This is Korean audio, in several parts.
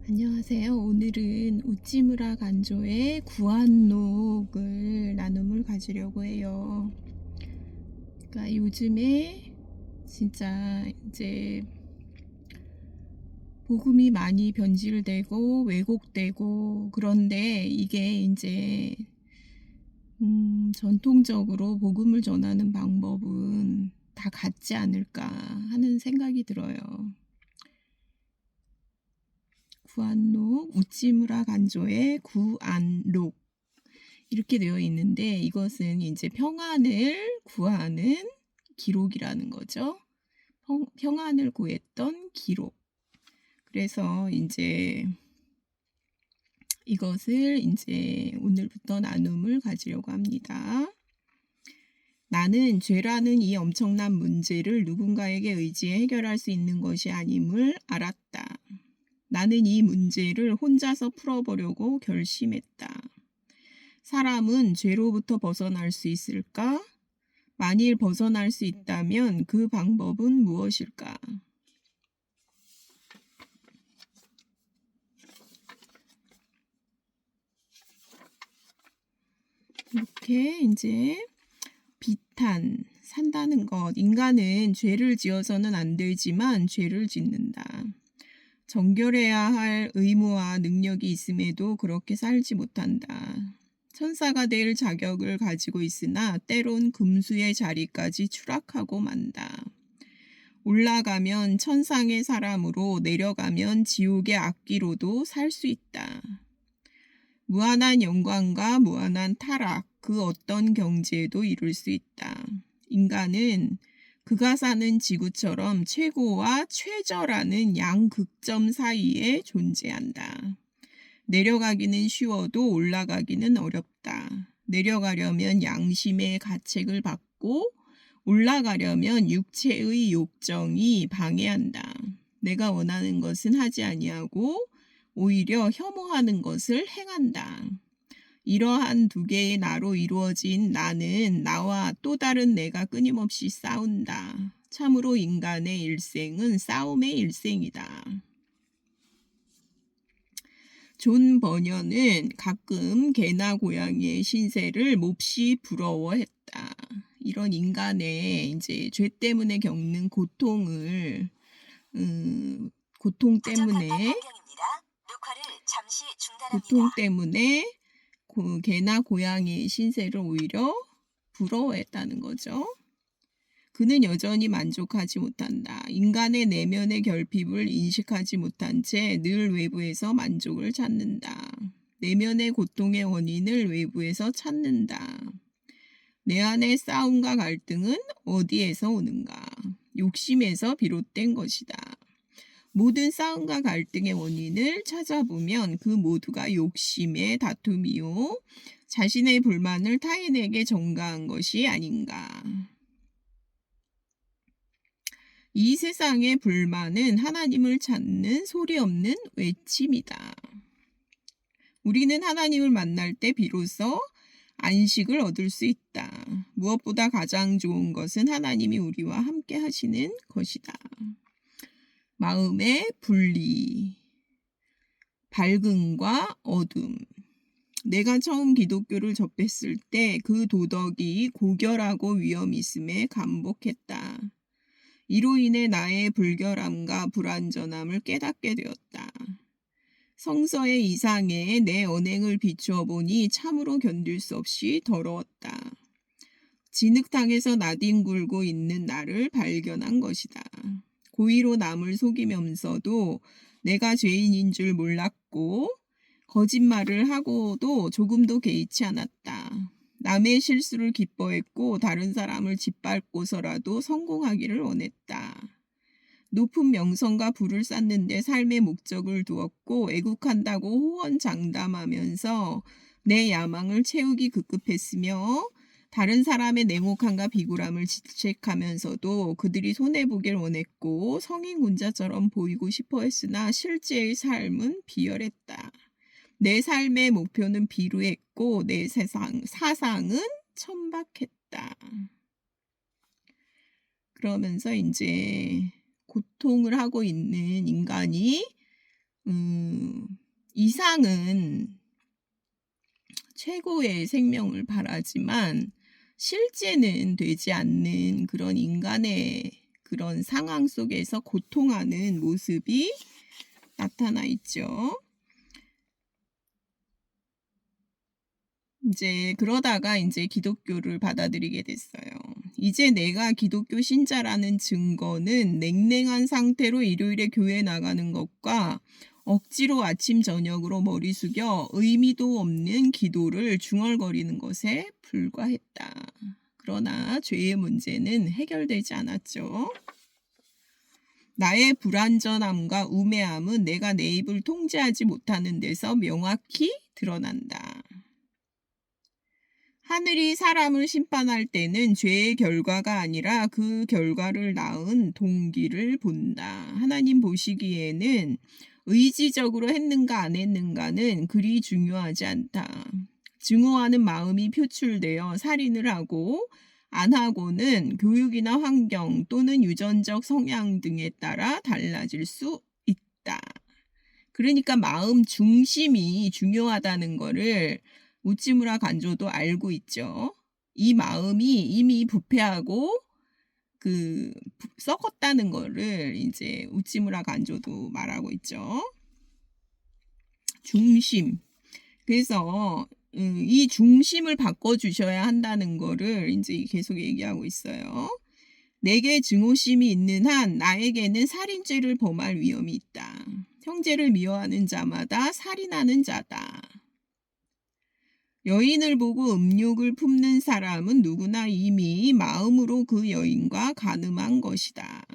안녕하세요. 오늘은 우찌무라 간조의 구한록을 나눔을 가지려고 해요. 그러니까 요즘에 진짜 이제 복음이 많이 변질되고 왜곡되고 그런데 이게 이제 전통적으로 복음을 전하는 방법은 다 같지 않을까 하는 생각이 들어요. 구한록 우찌무라 간조의 구안록 이렇게 되어 있는데 이것은 이제 평안을 구하는 기록이라는 거죠. 평안을 구했던 기록. 그래서 이제 이것을 이제 오늘부터 나눔을 가지려고 합니다. 나는 죄라는 이 엄청난 문제를 누군가에게 의지해 해결할 수 있는 것이 아님을 알았다. 나는 이 문제를 혼자서 풀어보려고 결심했다. 사람은 죄로부터 벗어날 수 있을까? 만일 벗어날 수 있다면 그 방법은 무엇일까? 이렇게 이제 비탄, 산다는 것. 인간은 죄를 지어서는 안 되지만 죄를 짓는다. 정결해야 할 의무와 능력이 있음에도 그렇게 살지 못한다. 천사가 될 자격을 가지고 있으나 때론 금수의 자리까지 추락하고 만다. 올라가면 천상의 사람으로 내려가면 지옥의 악기로도 살 수 있다. 무한한 영광과 무한한 타락, 그 어떤 경지에도 이룰 수 있다. 인간은 그가 사는 지구처럼 최고와 최저라는 양극점 사이에 존재한다. 내려가기는 쉬워도 올라가기는 어렵다. 내려가려면 양심의 가책을 받고 올라가려면 육체의 욕정이 방해한다. 내가 원하는 것은 하지 아니하고 오히려 혐오하는 것을 행한다. 이러한 두 개의 나로 이루어진 나는 나와 또 다른 내가 끊임없이 싸운다. 참으로 인간의 일생은 싸움의 일생이다. 존 버녀는 가끔 개나 고양이의 신세를 몹시 부러워했다. 이런 인간의 이제 죄 때문에 겪는 고통을 고통 때문에 개나 고양이의 신세를 오히려 부러워했다는 거죠. 그는 여전히 만족하지 못한다. 인간의 내면의 결핍을 인식하지 못한 채 늘 외부에서 만족을 찾는다. 내면의 고통의 원인을 외부에서 찾는다. 내 안의 싸움과 갈등은 어디에서 오는가? 욕심에서 비롯된 것이다. 모든 싸움과 갈등의 원인을 찾아보면 그 모두가 욕심의 다툼이요. 자신의 불만을 타인에게 전가한 것이 아닌가. 이 세상의 불만은 하나님을 찾는 소리 없는 외침이다. 우리는 하나님을 만날 때 비로소 안식을 얻을 수 있다. 무엇보다 가장 좋은 것은 하나님이 우리와 함께 하시는 것이다. 마음의 분리, 밝음과 어둠. 내가 처음 기독교를 접했을 때 그 도덕이 고결하고 위험 있음에 감복했다. 이로 인해 나의 불결함과 불완전함을 깨닫게 되었다. 성서의 이상에 내 언행을 비추어 보니 참으로 견딜 수 없이 더러웠다. 진흙탕에서 나뒹굴고 있는 나를 발견한 것이다. 고의로 남을 속이면서도 내가 죄인인 줄 몰랐고 거짓말을 하고도 조금도 개의치 않았다. 남의 실수를 기뻐했고 다른 사람을 짓밟고서라도 성공하기를 원했다. 높은 명성과 부를 쌓는 데 삶의 목적을 두었고 애국한다고 호언장담하면서 내 야망을 채우기 급급했으며 다른 사람의 냉혹함과 비굴함을 질책하면서도 그들이 손해보길 원했고 성인군자처럼 보이고 싶어 했으나 실제의 삶은 비열했다. 내 삶의 목표는 비루했고 내 사상은 천박했다. 그러면서 이제 고통을 하고 있는 인간이 이상은 최고의 생명을 바라지만 실제는 되지 않는 그런 인간의 그런 상황 속에서 고통하는 모습이 나타나 있죠. 이제 그러다가 이제 기독교를 받아들이게 됐어요. 이제 내가 기독교 신자라는 증거는 냉랭한 상태로 일요일에 교회 나가는 것과 억지로 아침 저녁으로 머리 숙여 의미도 없는 기도를 중얼거리는 것에 불과했다. 그러나 죄의 문제는 해결되지 않았죠. 나의 불완전함과 우매함은 내가 내 입을 통제하지 못하는 데서 명확히 드러난다. 하늘이 사람을 심판할 때는 죄의 결과가 아니라 그 결과를 낳은 동기를 본다. 하나님 보시기에는 의지적으로 했는가 안 했는가는 그리 중요하지 않다. 증오하는 마음이 표출되어 살인을 하고 안 하고는 교육이나 환경 또는 유전적 성향 등에 따라 달라질 수 있다. 그러니까 마음 중심이 중요하다는 거를 우찌무라 간조도 알고 있죠. 이 마음이 이미 부패하고 썩었다는 거를 이제 우찌무라 간조도 말하고 있죠. 중심. 그래서 이 중심을 바꿔주셔야 한다는 거를 이제 계속 얘기하고 있어요. 내게 증오심이 있는 한 나에게는 살인죄를 범할 위험이 있다. 형제를 미워하는 자마다 살인하는 자다. 여인을 보고 음욕을 품는 사람은 누구나 이미 마음으로 그 여인과 간음한 것이다.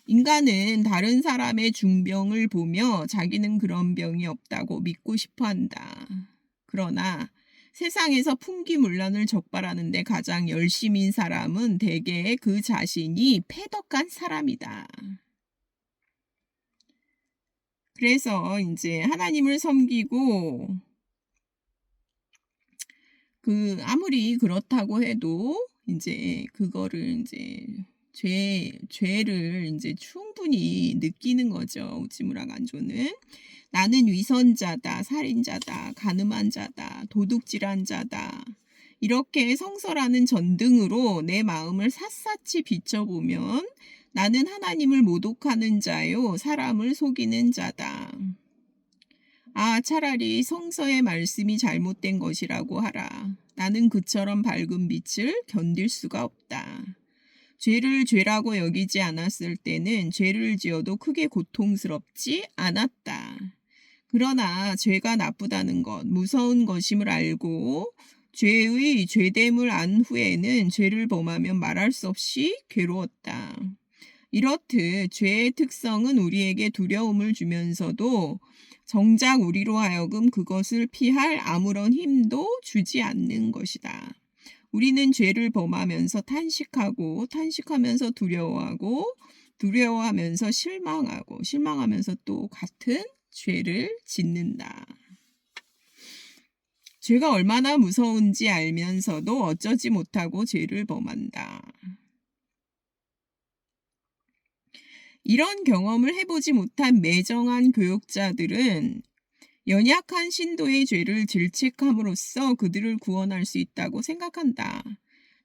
인간은 다른 사람의 중병을 보며 자기는 그런 병이 없다고 믿고 싶어 한다. 그러나 세상에서 풍기문란을 적발하는 데 가장 열심인 사람은 대개 그 자신이 패덕한 사람이다. 그래서 이제 하나님을 섬기고 아무리 그렇다고 해도 이제 그거를 이제 죄를 이제 충분히 느끼는 거죠. 우찌무라 간조는. 나는 위선자다, 살인자다, 간음한 자다, 도둑질한 자다. 이렇게 성설하는 전등으로 내 마음을 샅샅이 비춰보면 나는 하나님을 모독하는 자요, 사람을 속이는 자다. 차라리 성서의 말씀이 잘못된 것이라고 하라. 나는 그처럼 밝은 빛을 견딜 수가 없다. 죄를 죄라고 여기지 않았을 때는 죄를 지어도 크게 고통스럽지 않았다. 그러나 죄가 나쁘다는 것, 무서운 것임을 알고 죄의 죄됨을 안 후에는 죄를 범하면 말할 수 없이 괴로웠다. 이렇듯 죄의 특성은 우리에게 두려움을 주면서도 정작 우리로 하여금 그것을 피할 아무런 힘도 주지 않는 것이다. 우리는 죄를 범하면서 탄식하고, 탄식하면서 두려워하고, 두려워하면서 실망하고, 실망하면서 또 같은 죄를 짓는다. 죄가 얼마나 무서운지 알면서도 어쩌지 못하고 죄를 범한다. 이런 경험을 해보지 못한 매정한 교육자들은 연약한 신도의 죄를 질책함으로써 그들을 구원할 수 있다고 생각한다.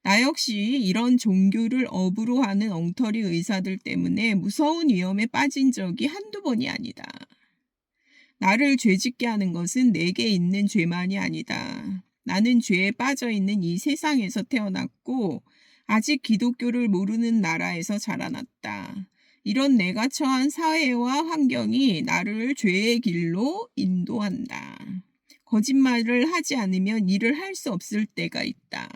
나 역시 이런 종교를 업으로 하는 엉터리 의사들 때문에 무서운 위험에 빠진 적이 한두 번이 아니다. 나를 죄짓게 하는 것은 내게 있는 죄만이 아니다. 나는 죄에 빠져 있는 이 세상에서 태어났고 아직 기독교를 모르는 나라에서 자라났다. 이런 내가 처한 사회와 환경이 나를 죄의 길로 인도한다. 거짓말을 하지 않으면 일을 할 수 없을 때가 있다.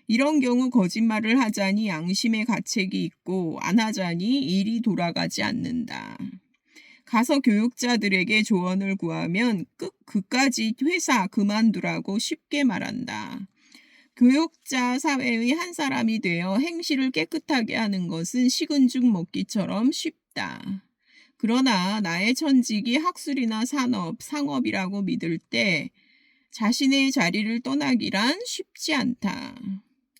이런 경우 거짓말을 하자니 양심의 가책이 있고 안 하자니 일이 돌아가지 않는다. 가서 교육자들에게 조언을 구하면 그까지 회사 그만두라고 쉽게 말한다. 교육자 사회의 한 사람이 되어 행실을 깨끗하게 하는 것은 식은 죽 먹기처럼 쉽다. 그러나 나의 천직이 학술이나 산업, 상업이라고 믿을 때 자신의 자리를 떠나기란 쉽지 않다.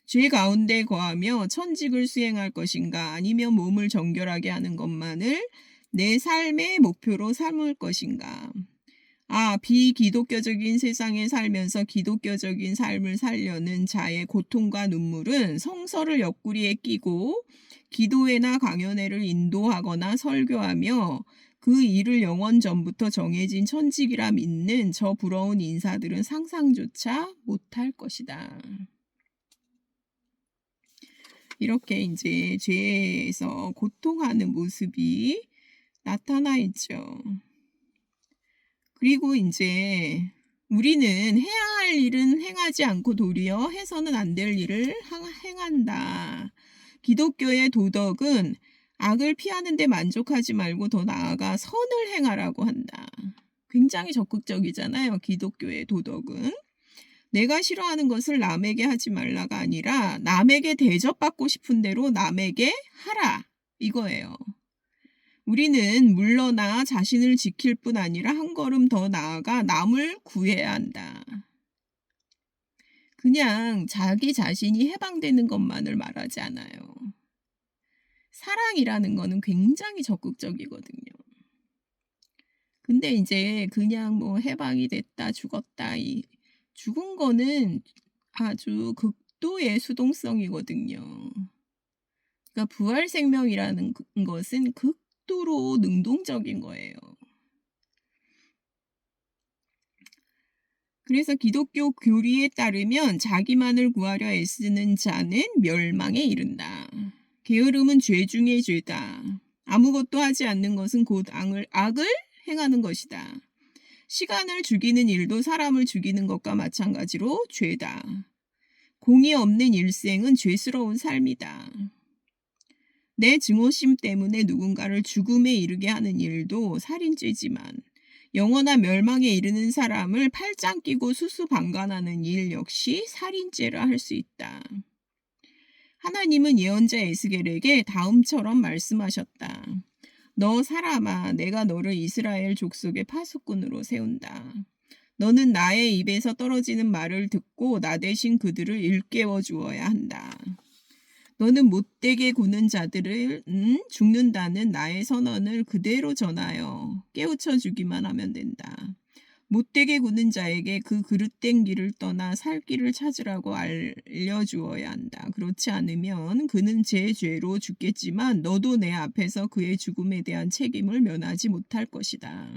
죄 가운데 거하며 천직을 수행할 것인가 아니면 몸을 정결하게 하는 것만을 내 삶의 목표로 삼을 것인가? 비기독교적인 세상에 살면서 기독교적인 삶을 살려는 자의 고통과 눈물은 성서를 옆구리에 끼고 기도회나 강연회를 인도하거나 설교하며 그 일을 영원 전부터 정해진 천직이라 믿는 저 부러운 인사들은 상상조차 못할 것이다. 이렇게 이제 죄에서 고통하는 모습이 나타나 있죠. 그리고 이제 우리는 해야 할 일은 행하지 않고 도리어 해서는 안 될 일을 행한다. 기독교의 도덕은 악을 피하는 데 만족하지 말고 더 나아가 선을 행하라고 한다. 굉장히 적극적이잖아요. 기독교의 도덕은. 내가 싫어하는 것을 남에게 하지 말라가 아니라 남에게 대접받고 싶은 대로 남에게 하라. 이거예요. 우리는 물러나 자신을 지킬 뿐 아니라 한 걸음 더 나아가 남을 구해야 한다. 그냥 자기 자신이 해방되는 것만을 말하지 않아요. 사랑이라는 거는 굉장히 적극적이거든요. 근데 이제 그냥 뭐 해방이 됐다, 죽었다, 죽은 거는 아주 극도의 수동성이거든요. 그러니까 부활 생명이라는 것은 극도로 능동적인 거예요. 그래서 기독교 교리에 따르면 자기만을 구하려 애쓰는 자는 멸망에 이른다. 게으름은 죄 중에 죄다. 아무것도 하지 않는 것은 곧 악을 행하는 것이다. 시간을 죽이는 일도 사람을 죽이는 것과 마찬가지로 죄다. 공의 없는 일생은 죄스러운 삶이다. 내 증오심 때문에 누군가를 죽음에 이르게 하는 일도 살인죄지만 영원한 멸망에 이르는 사람을 팔짱 끼고 수수방관하는 일 역시 살인죄라 할 수 있다. 하나님은 예언자 에스겔에게 다음처럼 말씀하셨다. 너 사람아, 내가 너를 이스라엘 족속의 파수꾼으로 세운다. 너는 나의 입에서 떨어지는 말을 듣고 나 대신 그들을 일깨워 주어야 한다. 너는 못되게 구는 자들을 죽는다는 나의 선언을 그대로 전하여 깨우쳐 주기만 하면 된다. 못되게 구는 자에게 그 그릇된 길을 떠나 살 길을 찾으라고 알려주어야 한다. 그렇지 않으면 그는 제 죄로 죽겠지만 너도 내 앞에서 그의 죽음에 대한 책임을 면하지 못할 것이다.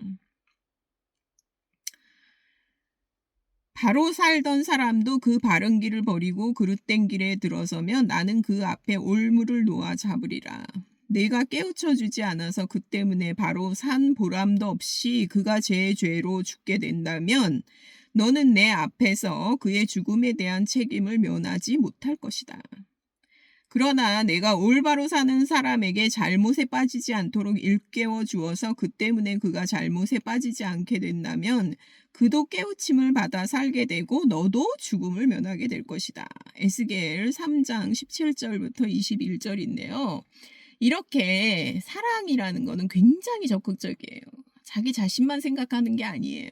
바로 살던 사람도 그 바른 길을 버리고 그릇된 길에 들어서면 나는 그 앞에 올무를 놓아 잡으리라. 내가 깨우쳐 주지 않아서 그 때문에 바로 산 보람도 없이 그가 제 죄로 죽게 된다면 너는 내 앞에서 그의 죽음에 대한 책임을 면하지 못할 것이다. 그러나 내가 올바로 사는 사람에게 잘못에 빠지지 않도록 일깨워 주어서 그 때문에 그가 잘못에 빠지지 않게 된다면 그도 깨우침을 받아 살게 되고 너도 죽음을 면하게 될 것이다. 에스겔 3장 17절부터 21절인데요. 이렇게 사랑이라는 거는 굉장히 적극적이에요. 자기 자신만 생각하는 게 아니에요.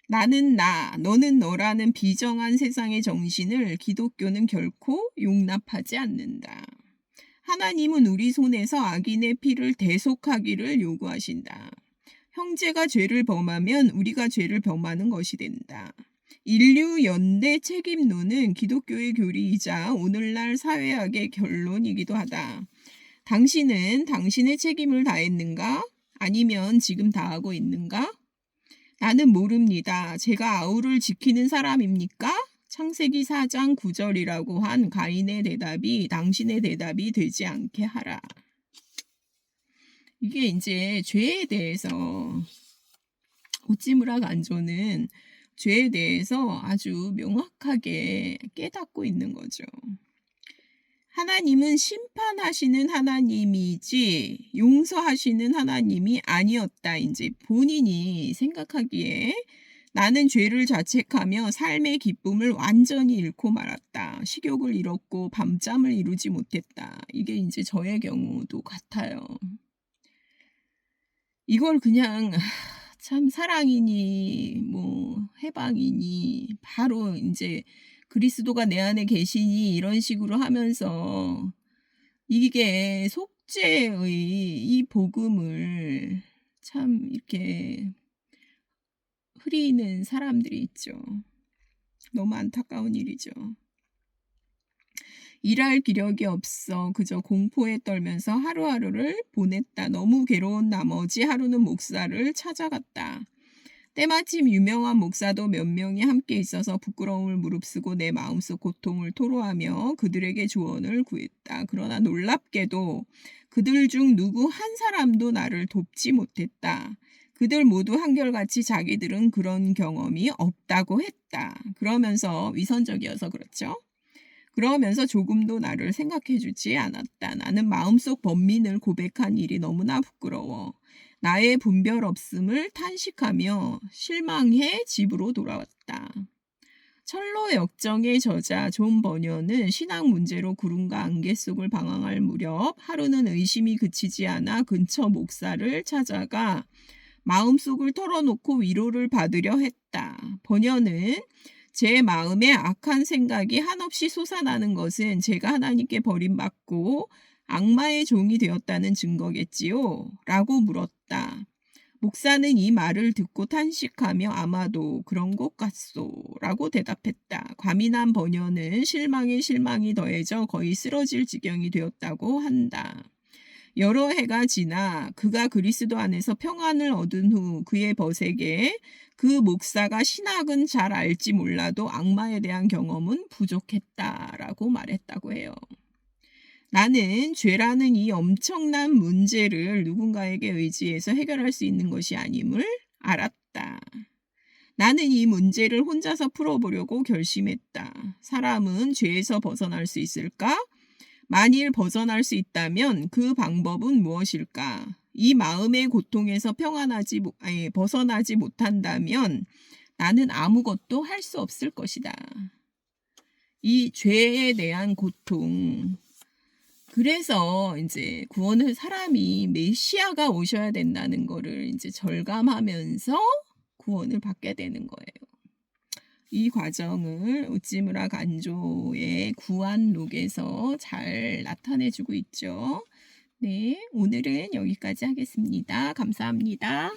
나는 나, 너는 너라는 비정한 세상의 정신을 기독교는 결코 용납하지 않는다. 하나님은 우리 손에서 악인의 피를 대속하기를 요구하신다. 형제가 죄를 범하면 우리가 죄를 범하는 것이 된다. 인류 연대 책임론은 기독교의 교리이자 오늘날 사회학의 결론이기도 하다. 당신은 당신의 책임을 다했는가? 아니면 지금 다하고 있는가? 나는 모릅니다. 제가 아우를 지키는 사람입니까? 창세기 4장 9절이라고 한 가인의 대답이 당신의 대답이 되지 않게 하라. 이게 이제 죄에 대해서 오찌무라 간조는 죄에 대해서 아주 명확하게 깨닫고 있는 거죠. 하나님은 심판하시는 하나님이지 용서하시는 하나님이 아니었다. 이제 본인이 생각하기에 나는 죄를 자책하며 삶의 기쁨을 완전히 잃고 말았다. 식욕을 잃었고 밤잠을 이루지 못했다. 이게 이제 저의 경우도 같아요. 이걸 그냥 참 사랑이니 뭐 해방이니 바로 이제 그리스도가 내 안에 계시니 이런 식으로 하면서 이게 속죄의 이 복음을 참 이렇게 흐리는 사람들이 있죠. 너무 안타까운 일이죠. 일할 기력이 없어 그저 공포에 떨면서 하루하루를 보냈다. 너무 괴로운 나머지 하루는 목사를 찾아갔다. 때마침 유명한 목사도 몇 명이 함께 있어서 부끄러움을 무릅쓰고 내 마음속 고통을 토로하며 그들에게 조언을 구했다. 그러나 놀랍게도 그들 중 누구 한 사람도 나를 돕지 못했다. 그들 모두 한결같이 자기들은 그런 경험이 없다고 했다. 그러면서 위선적이어서 그렇죠. 그러면서 조금도 나를 생각해 주지 않았다. 나는 마음속 번민을 고백한 일이 너무나 부끄러워. 나의 분별 없음을 탄식하며 실망해 집으로 돌아왔다. 철로 역정의 저자 존 버녀는 신앙 문제로 구름과 안개 속을 방황할 무렵 하루는 의심이 그치지 않아 근처 목사를 찾아가 마음속을 털어놓고 위로를 받으려 했다. 버녀는 제 마음에 악한 생각이 한없이 솟아나는 것은 제가 하나님께 버림받고 악마의 종이 되었다는 증거겠지요? 라고 물었다. 목사는 이 말을 듣고 탄식하며 아마도 그런 것 같소 라고 대답했다. 과민한 버녀는 실망에 실망이 더해져 거의 쓰러질 지경이 되었다고 한다. 여러 해가 지나 그가 그리스도 안에서 평안을 얻은 후 그의 벗에게 그 목사가 신학은 잘 알지 몰라도 악마에 대한 경험은 부족했다라고 말했다고 해요. 나는 죄라는 이 엄청난 문제를 누군가에게 의지해서 해결할 수 있는 것이 아님을 알았다. 나는 이 문제를 혼자서 풀어보려고 결심했다. 사람은 죄에서 벗어날 수 있을까? 만일 벗어날 수 있다면 그 방법은 무엇일까? 이 마음의 고통에서 벗어나지 못한다면 나는 아무것도 할 수 없을 것이다. 이 죄에 대한 고통. 그래서 이제 구원을 사람이 메시아가 오셔야 된다는 거를 이제 절감하면서 구원을 받게 되는 거예요. 이 과정을 우찌무라 간조의 구안록에서 잘 나타내주고 있죠. 네, 오늘은 여기까지 하겠습니다. 감사합니다.